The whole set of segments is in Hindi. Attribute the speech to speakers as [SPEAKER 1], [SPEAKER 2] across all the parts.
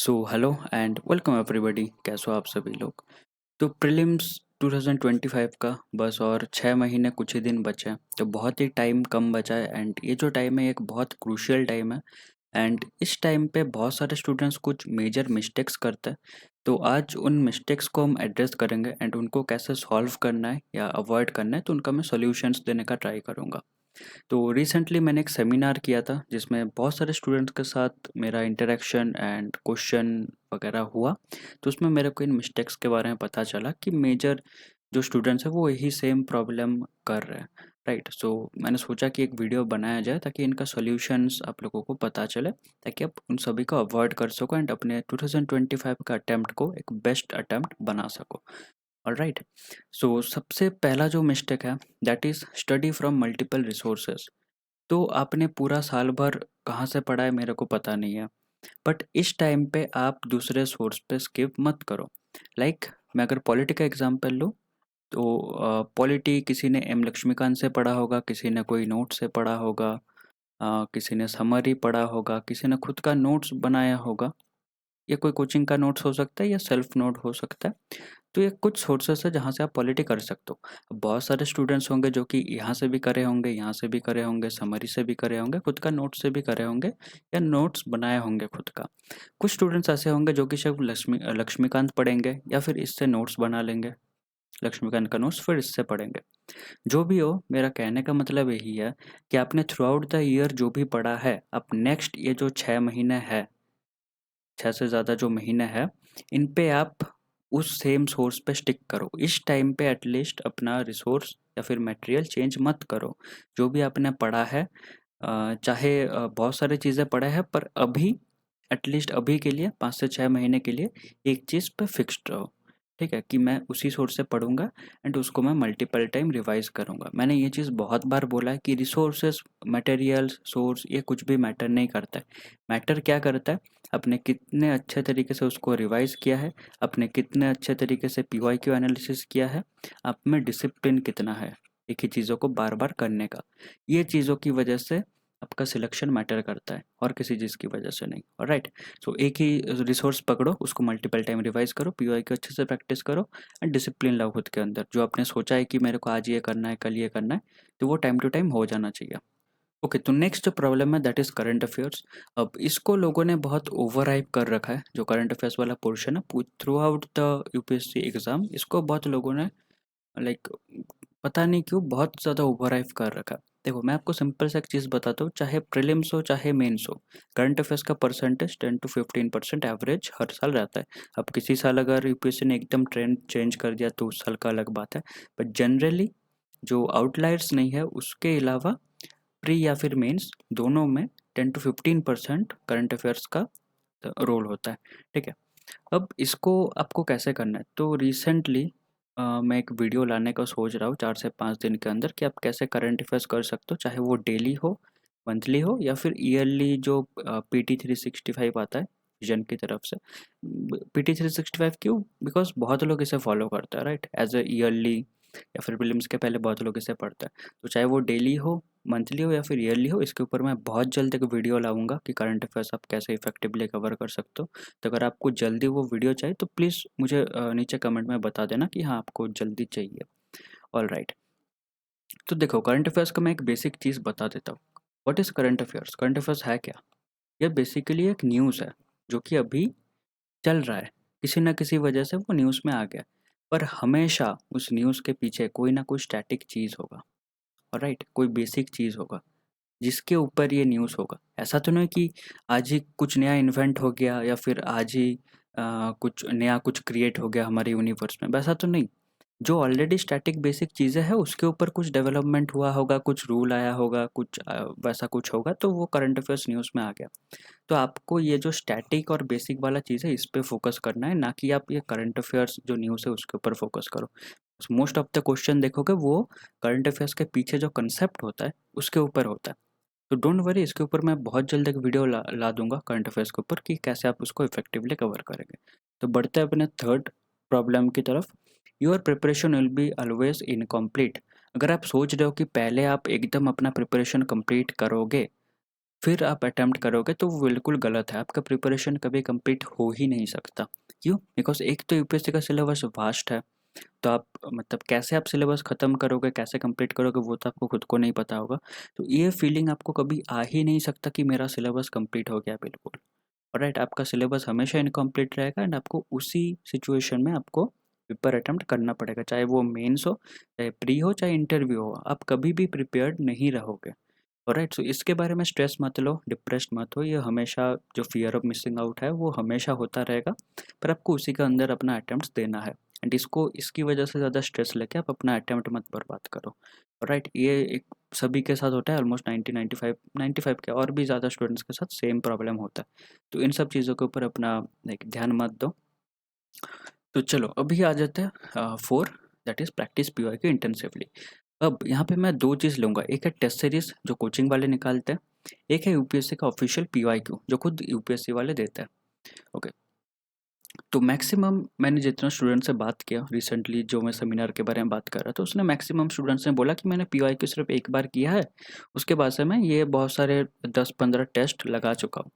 [SPEAKER 1] So hello and welcome everybody. कैसे हो आप सभी लोग। तो प्रीलिम्स 2025 का बस और 6 महीने कुछ ही दिन बचे हैं, तो बहुत ही टाइम कम बचा है एंड ये जो टाइम है एक बहुत क्रूशियल टाइम है। एंड इस टाइम पे बहुत सारे स्टूडेंट्स कुछ मेजर मिस्टेक्स करते हैं। तो आज उन मिस्टेक्स को हम एड्रेस करेंगे एंड उनको कैसे सॉल्व करना है या अवॉइड करना है, तो उनका मैं सॉल्यूशंस देने का ट्राई करूँगा। तो रिसेंटली मैंने एक सेमिनार किया था जिसमें बहुत सारे स्टूडेंट्स के साथ मेरा इंटरेक्शन एंड क्वेश्चन वगैरह हुआ। तो उसमें मेरे को इन मिस्टेक्स के बारे में पता चला कि मेजर जो स्टूडेंट्स हैं वो यही सेम प्रॉब्लम कर रहे हैं। राइट, सो मैंने सोचा कि एक वीडियो बनाया जाए ताकि इनका सॉल्यूशंस आप लोगों को पता चले, ताकि आप उन सभी को अवॉइड कर सको एंड अपने 2025 का अटेम्प्ट को एक बेस्ट अटेम्प्ट बना सको। ऑलराइट, सो सबसे पहला जो मिस्टेक है that is study from multiple resources. तो आपने पूरा साल भर कहाँ से पढ़ा है मेरे को पता नहीं है, बट इस टाइम पे आप दूसरे सोर्स पे स्किप मत करो। लाइक मैं अगर पॉलिटी का एग्जांपल लूँ, तो पॉलिटी किसी ने एम लक्ष्मीकांत से पढ़ा होगा, किसी ने कोई नोट से पढ़ा होगा, किसी ने समरी पढ़ा होगा, किसी ने खुद का नोट्स बनाया होगा, या कोई कोचिंग का नोट्स हो सकता है या सेल्फ नोट हो सकता है। तो ये कुछ सोर्सेस है जहाँ से आप पॉलिटी कर सकते हो। अब बहुत सारे स्टूडेंट्स होंगे जो कि यहाँ से भी करे होंगे, यहाँ से भी करे होंगे, समरी से भी करे होंगे, खुद का नोट से भी करे होंगे या नोट्स बनाए होंगे खुद का। कुछ स्टूडेंट्स ऐसे होंगे जो कि सिर्फ लक्ष्मीकांत पढ़ेंगे या फिर इससे नोट्स बना लेंगे, लक्ष्मीकांत का नोट्स फिर इससे पढ़ेंगे। जो भी हो, मेरा कहने का मतलब यही है कि आपने थ्रू आउट द ईयर जो भी पढ़ा है, अब नेक्स्ट ये जो 6 महीने है, 6 से ज़्यादा जो महीने हैं, इन पे आप उस सेम सोर्स पे स्टिक करो। इस टाइम पे एटलीस्ट अपना रिसोर्स या फिर मटेरियल चेंज मत करो। जो भी आपने पढ़ा है, चाहे बहुत सारी चीज़ें पढ़े हैं, पर अभी एटलीस्ट अभी के लिए 5 से 6 महीने के लिए एक चीज़ पे फिक्स्ड रहो। ठीक है, कि मैं उसी सोर्स से पढ़ूँगा एंड उसको मैं मल्टीपल टाइम रिवाइज़ करूँगा। मैंने ये चीज़ बहुत बार बोला है कि रिसोर्सेज़, मटेरियल्स, सोर्स ये कुछ भी मैटर नहीं करता है। मैटर क्या करता है, आपने कितने अच्छे तरीके से उसको रिवाइज़ किया है, आपने कितने अच्छे तरीके से पीवाईक्यू एनालिसिस किया है, आप में डिसिप्लिन कितना है एक ही चीज़ों को बार-बार करने का। ये चीज़ों की वजह से आपका सिलेक्शन मैटर करता है और किसी चीज़ की वजह से नहीं। ऑलराइट, सो एक ही रिसोर्स पकड़ो, उसको मल्टीपल टाइम रिवाइज़ करो, पीवाईक्यू अच्छे से प्रैक्टिस करो एंड डिसिप्लिन लाओ खुद के अंदर। जो आपने सोचा है कि मेरे को आज ये करना है, कल ये करना है, तो वो टाइम टू टाइम हो जाना चाहिए। ओके, तो नेक्स्ट जो प्रॉब्लम है दैट इज़ करंट अफेयर्स। अब इसको लोगों ने बहुत ओवर हाइप कर रखा है। जो करंट अफेयर्स वाला पोर्शन है through out the UPSC exam, इसको बहुत लोगों ने लाइक पता नहीं क्यों बहुत ज़्यादा ओवर हाइप कर रखा है। देखो, मैं आपको सिंपल सा एक चीज़ बताता हूँ, चाहे प्रीलिम्स हो चाहे मेंस हो, करंट अफेयर्स का परसेंटेज 10 to 15% एवरेज हर साल रहता है। अब किसी साल अगर यूपीएससी ने एकदम ट्रेंड चेंज कर दिया तो उस साल का अलग बात है, बट जनरली जो आउटलायर्स नहीं है उसके अलावा प्री या फिर मेंस दोनों में 10 to 15% करंट अफेयर्स का रोल होता है। ठीक है, अब इसको आपको कैसे करना है, तो रिसेंटली मैं एक वीडियो लाने का सोच रहा हूँ 4 से 5 दिन के अंदर, कि आप कैसे करंट अफेयर्स कर सकते हो, चाहे वो डेली हो, मंथली हो या फिर ईयरली। जो PT 365 आता है विजन की तरफ से, PT 365 क्यों, बिकॉज बहुत लोग इसे फॉलो करते हैं, राइट, एज ए ईयरली या फिर प्रीलिम्स के पहले बहुत लोग इसे पढ़ते हैं। तो चाहे वो डेली हो, मंथली हो या फिर ईयरली हो, इसके ऊपर मैं बहुत जल्द एक वीडियो लाऊंगा कि करंट अफेयर्स आप कैसे इफेक्टिवली कवर कर सकते हो। तो अगर आपको जल्दी वो वीडियो चाहिए तो प्लीज़ मुझे नीचे कमेंट में बता देना कि हाँ आपको जल्दी चाहिए। ऑल राइट, तो देखो, करंट अफेयर्स का मैं एक बेसिक चीज़ बता देता हूँ। What is current affairs? Current affairs है क्या? यह बेसिकली एक न्यूज़ है जो कि अभी चल रहा है, किसी न किसी वजह से वो न्यूज़ में आ गया, पर हमेशा उस न्यूज़ के पीछे कोई ना कोई स्टैटिक चीज़ होगा। ऑलराइट, कोई बेसिक चीज़ होगा जिसके ऊपर ये न्यूज़ होगा। ऐसा तो नहीं कि आज ही कुछ नया इन्वेंट हो गया या फिर आज ही कुछ नया कुछ क्रिएट हो गया हमारे यूनिवर्स में, वैसा तो नहीं। जो ऑलरेडी स्टैटिक बेसिक चीज़ें हैं उसके ऊपर कुछ डेवलपमेंट हुआ होगा, कुछ रूल आया होगा, कुछ वैसा कुछ होगा, तो वो करंट अफेयर्स न्यूज़ में आ गया। तो आपको ये जो स्टैटिक और बेसिक वाला चीज़ है इस पे फोकस करना है, ना कि आप ये करंट अफेयर्स जो न्यूज़ है उसके ऊपर फोकस करो। मोस्ट ऑफ द क्वेश्चन देखोगे वो करंट अफेयर्स के पीछे जो कंसेप्ट होता है उसके ऊपर होता है। तो डोंट वरी, इसके ऊपर मैं बहुत जल्द एक वीडियो ला दूंगा करंट अफेयर्स के ऊपर कि कैसे आप उसको इफेक्टिवली कवर करेंगे। तो बढ़ते हैं अपने थर्ड प्रॉब्लम की तरफ। Your preparation will be always incomplete. अगर आप सोच रहे हो कि पहले आप एकदम अपना प्रिपरेशन कंप्लीट करोगे, फिर आप अटेम्प्ट करोगे तो वो बिल्कुल गलत है। आपका प्रिपरेशन कभी कंप्लीट हो ही नहीं सकता। क्यों? बिकॉज़ एक तो यूपीएससी का सिलेबस वास्ट है, तो आप मतलब कैसे आप सिलेबस ख़त्म करोगे, कैसे कंप्लीट करोगे, वो तो आपको खुद को नहीं पता होगा। तो ये फीलिंग आपको कभी आ ही नहीं सकता कि मेरा सिलेबस कंप्लीट हो गया बिल्कुल। ऑलराइट, आपका सिलेबस हमेशा इनकम्प्लीट रहेगा एंड आपको उसी सिचुएशन में आपको पेपर अटेम्प्ट करना पड़ेगा, चाहे वो मेंस हो, चाहे प्री हो, चाहे इंटरव्यू हो, आप कभी भी प्रिपेयर्ड नहीं रहोगे। ऑलराइट, सो इसके बारे में स्ट्रेस मत लो, डिप्रेस्ड मत हो, ये हमेशा जो फियर ऑफ मिसिंग आउट है वो हमेशा होता रहेगा, पर आपको उसी के अंदर अपना अटेम्प्ट देना है। एंड इसको इसकी वजह से ज़्यादा स्ट्रेस लेके आप अपना अटेम्प्ट मत बर्बाद करो। ऑलराइट, ये एक सभी के साथ होता है, ऑलमोस्ट 90 95 के और भी ज़्यादा स्टूडेंट्स के साथ सेम प्रॉब्लम होता है। तो इन सब चीज़ों के ऊपर अपना एक ध्यान मत दो। तो चलो अभी आ जाते हैं 4, that is practice PYQ intensively. अब यहाँ पे मैं 2 चीज़ लूँगा, एक है टेस्ट सीरीज़ जो कोचिंग वाले निकालते हैं, एक है यूपीएससी का ऑफिशियल पीवाईक्यू जो खुद यूपीएससी वाले देते हैं। ओके, तो मैक्सिमम मैंने जितना स्टूडेंट से बात किया रिसेंटली, जो मैं सेमिनार के बारे में बात कर रहा था, उसने मैक्सिमम स्टूडेंट्स ने बोला कि मैंने पीवाईक्यू सिर्फ एक बार किया है, उसके बाद से मैं ये बहुत सारे 10-15 टेस्ट लगा चुका हूँ।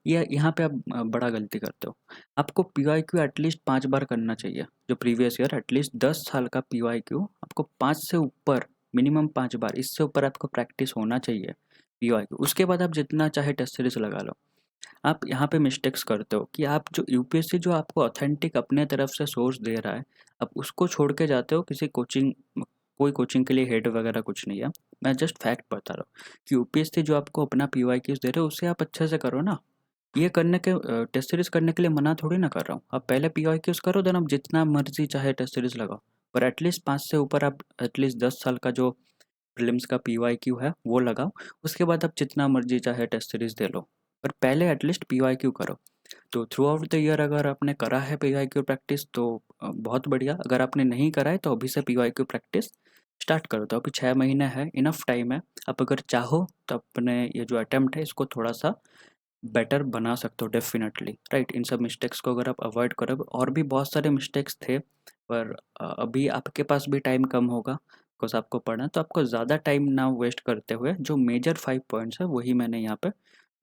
[SPEAKER 1] ये यहाँ पे आप बड़ा गलती करते हो। आपको पीवाईक्यू एटलीस्ट 5 बार करना चाहिए। जो प्रीवियस ईयर एटलीस्ट 10 साल का पीवाईक्यू आपको 5 से ऊपर, मिनिमम 5 बार, इससे ऊपर आपको प्रैक्टिस होना चाहिए पीवाईक्यू। उसके बाद आप जितना चाहे टेस्ट सीरीज़ लगा लो। आप यहाँ पे मिस्टेक्स करते हो कि आप जो यूपीएससी जो आपको ऑथेंटिक अपने तरफ से सोर्स दे रहा है, आप उसको छोड़ के जाते हो किसी कोचिंग, कोई कोचिंग के लिए हेड वगैरह कुछ नहीं है। मैं जस्ट फैक्ट बता रहा हूँ कि यूपीएससी जो आपको अपना पीवाईक्यूज़ दे रहे हो उससे आप अच्छे से करो ना। ये करने के टेस्ट सीरीज़ करने के लिए मना थोड़ी ना कर रहा हूँ। आप पहले पीवाईक्यूज़ करो, देन आप जितना मर्ज़ी चाहे टेस्ट सीरीज़ लगाओ। पर एटलीस्ट 5 से ऊपर आप एटलीस्ट 10 साल का जो प्रीलिम्स का पीवाईक्यू है वो लगाओ। उसके बाद आप जितना मर्ज़ी चाहे टेस्ट सीरीज़ दे लो। पर पहले एटलीस्ट पीवाईक्यू करो। तो थ्रू आउट द ईयर अगर आपने करा है पीवाईक्यू प्रैक्टिस तो बहुत बढ़िया। अगर आपने नहीं करा है तो अभी से पीवाईक्यू प्रैक्टिस स्टार्ट करो। तो अभी 6 महीने है, इनफ टाइम है। आप अगर चाहो तो अपने ये जो अटेम्प्ट है इसको थोड़ा-सा बेटर बना सकते हो डेफ़िनेटली, राइट? इन सब मिस्टेक्स को अगर आप अवॉइड करोगे, और भी बहुत सारे मिस्टेक्स थे, पर अभी आपके पास भी टाइम कम होगा बिकॉज़ आपको पढ़ना है, तो आपको ज़्यादा टाइम ना वेस्ट करते हुए जो मेजर 5 पॉइंट्स हैं वही मैंने यहाँ पे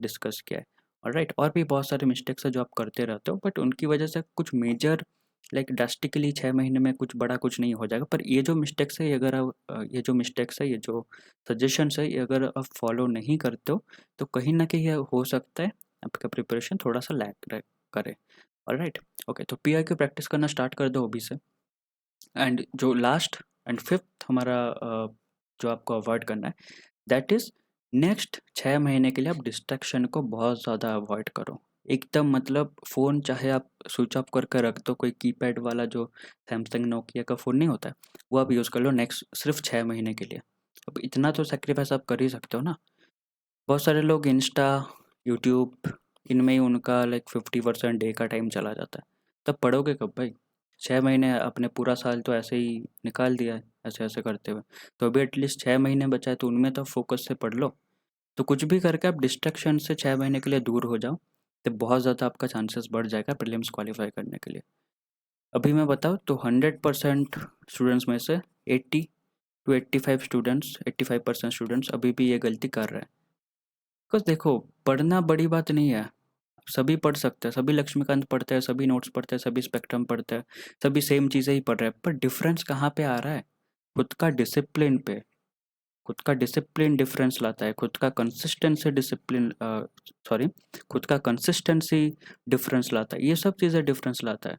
[SPEAKER 1] डिस्कस किया है। ऑलराइट, और भी बहुत सारे मिस्टेक्स हैं जो आप करते रहते हो, बट उनकी वजह से कुछ मेजर लाइक ड्रास्टिकली 6 महीने में कुछ बड़ा कुछ नहीं हो जाएगा। पर ये जो मिस्टेक्स है, ये अगर आप ये जो मिस्टेक्स है, ये जो सजेशंस है, ये अगर आप फॉलो नहीं करते हो तो कहीं न कहीं ये हो सकता है आपका प्रिपरेशन थोड़ा-सा लैग करे। ऑलराइट, ओके, तो पीआईक्यू प्रैक्टिस करना स्टार्ट कर दो अभी से। एंड जो लास्ट एंड फिफ्थ हमारा जो आपको अवॉइड करना है, दैट इज़ नेक्स्ट 6 महीने के लिए आप डिस्ट्रैक्शन को बहुत ज़्यादा अवॉइड करो। एकदम मतलब फ़ोन चाहे आप स्विच ऑफ करके रख दो, कोई कीपैड वाला जो सैमसंग, नोकिया का फ़ोन नहीं होता है, वो आप यूज़ कर लो नेक्स्ट सिर्फ 6 महीने के लिए। अब इतना तो सैक्रिफाइस आप कर ही सकते हो ना। बहुत सारे लोग इंस्टा, यूट्यूब, इनमें ही उनका लाइक 50% डे का टाइम चला जाता है। तब पढ़ोगे कब भाई? 6 महीने आपने पूरा साल तो ऐसे ही निकाल दिया है, ऐसे-ऐसे करते हुए। तो अभी एटलीस्ट 6 महीने बचा है तो उनमें तो फ़ोकस से पढ़ लो। तो कुछ भी करके आप डिस्ट्रैक्शन से 6 महीने के लिए दूर हो जाओ, तो बहुत ज़्यादा आपका चांसेस बढ़ जाएगा प्रीलिम्स क्वालीफाई करने के लिए। अभी मैं बताऊँ तो 100% स्टूडेंट्स में से 80 टू 85 स्टूडेंट्स, 85% स्टूडेंट्स अभी भी ये गलती कर रहे हैं। बिकॉज़ देखो, पढ़ना बड़ी बात नहीं है। सभी पढ़ सकते हैं, सभी लक्ष्मीकांत पढ़ते हैं, सभी नोट्स पढ़ते हैं, सभी स्पेक्ट्रम पढ़ते हैं, सभी सेम चीज़ें ही पढ़ रहे हैं। पर डिफ़रेंस कहाँ पे आ रहा है? खुद का डिसिप्लिन पे। खुद का डिसिप्लिन डिफरेंस लाता है, खुद का कंसिस्टेंसी सॉरी, खुद का कंसिस्टेंसी डिफरेंस लाता है। ये सब चीज़ें डिफरेंस लाता है।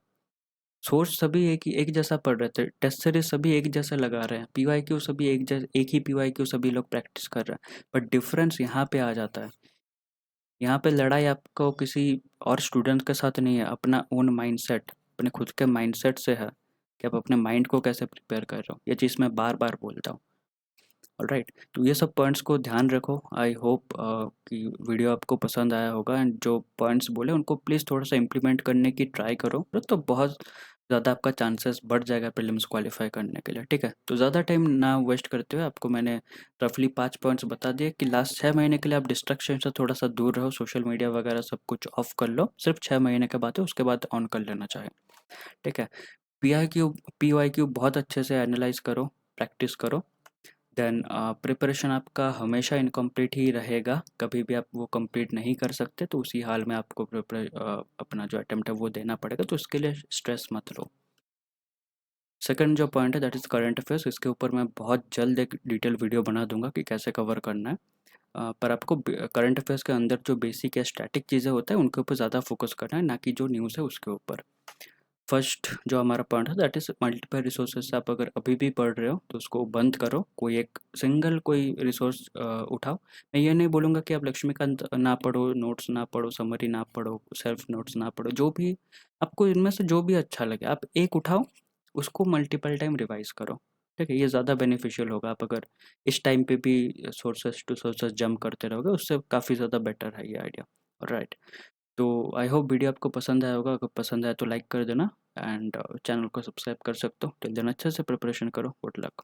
[SPEAKER 1] सोर्स सभी एक जैसा पढ़ रहे थे, टेस्ट सीरीज सभी एक जैसे लगा रहे हैं, पीवाईक्यू सभी एक ही पीवाईक्यू सभी लोग प्रैक्टिस कर रहे हैं, बट डिफरेंस यहाँ पे आ जाता है। यहाँ पे लड़ाई आपको किसी और स्टूडेंट के साथ नहीं है, अपना ओन माइंडसेट, अपने खुद के माइंडसेट से है कि आप अपने माइंड को कैसे प्रिपेयर कर रहे हो। ये चीज़ मैं बार बार बोलता हूँ। ऑलराइट, तो ये सब पॉइंट्स को ध्यान रखो। आई होप कि वीडियो आपको पसंद आया होगा, एंड जो पॉइंट्स बोले उनको प्लीज़ थोड़ा सा इम्प्लीमेंट करने की ट्राई करो, तो बहुत ज़्यादा आपका चांसेस बढ़ जाएगा प्रीलिम्स क्वालिफाई करने के लिए। ठीक है, तो ज़्यादा टाइम ना वेस्ट करते हुए आपको मैंने रफली 5 पॉइंट्स बता दिए कि लास्ट 6 महीने के लिए आप डिस्ट्रैक्शन से थोड़ा सा दूर रहो, सोशल मीडिया वगैरह सब कुछ ऑफ कर लो। सिर्फ 6 महीने के बाद है, उसके बाद ऑन कर लेना चाहे। ठीक है, पी वाई क्यू बहुत अच्छे से एनालाइज करो, प्रैक्टिस करो, देन प्रिपरेशन आपका हमेशा इनकम्प्लीट ही रहेगा, कभी भी आप वो कंप्लीट नहीं कर सकते, तो उसी हाल में आपको अपना जो अटेम्प्ट है वो देना पड़ेगा, तो इसके लिए स्ट्रेस मत लो। सेकंड जो पॉइंट है दैट इज़ करंट अफेयर्स, इसके ऊपर मैं बहुत जल्द एक डिटेल वीडियो बना दूंगा कि कैसे कवर करना है। पर आपको करंट अफेयर्स के अंदर जो बेसिक या स्टैटिक चीज़ें होता है उनके ऊपर ज़्यादा फोकस करना है, ना कि जो न्यूज़ है उसके ऊपर। फर्स्ट जो हमारा पॉइंट है दैट इज़ मल्टीपल रिसोर्सेज से आप अगर अभी भी पढ़ रहे हो तो उसको बंद करो, कोई एक सिंगल कोई रिसोर्स उठाओ। मैं ये नहीं बोलूँगा कि आप लक्ष्मीकांत ना पढ़ो, नोट्स ना पढ़ो, समरी ना पढ़ो, सेल्फ नोट्स ना पढ़ो, जो भी आपको इनमें से जो भी अच्छा लगे आप एक उठाओ, उसको मल्टीपल टाइम रिवाइज करो। ठीक है, ये ज़्यादा बेनिफिशियल होगा। आप अगर इस टाइम पे भी सोर्सेज टू सोर्सेज जंप करते रहोगे उससे काफ़ी ज़्यादा बेटर है ये आइडिया। राइट, तो आई होप वीडियो आपको पसंद आया होगा, अगर पसंद आया तो लाइक कर देना एंड चैनल को सब्सक्राइब कर सकते हो। टिल देन अच्छे से प्रिपरेशन करो। Good luck.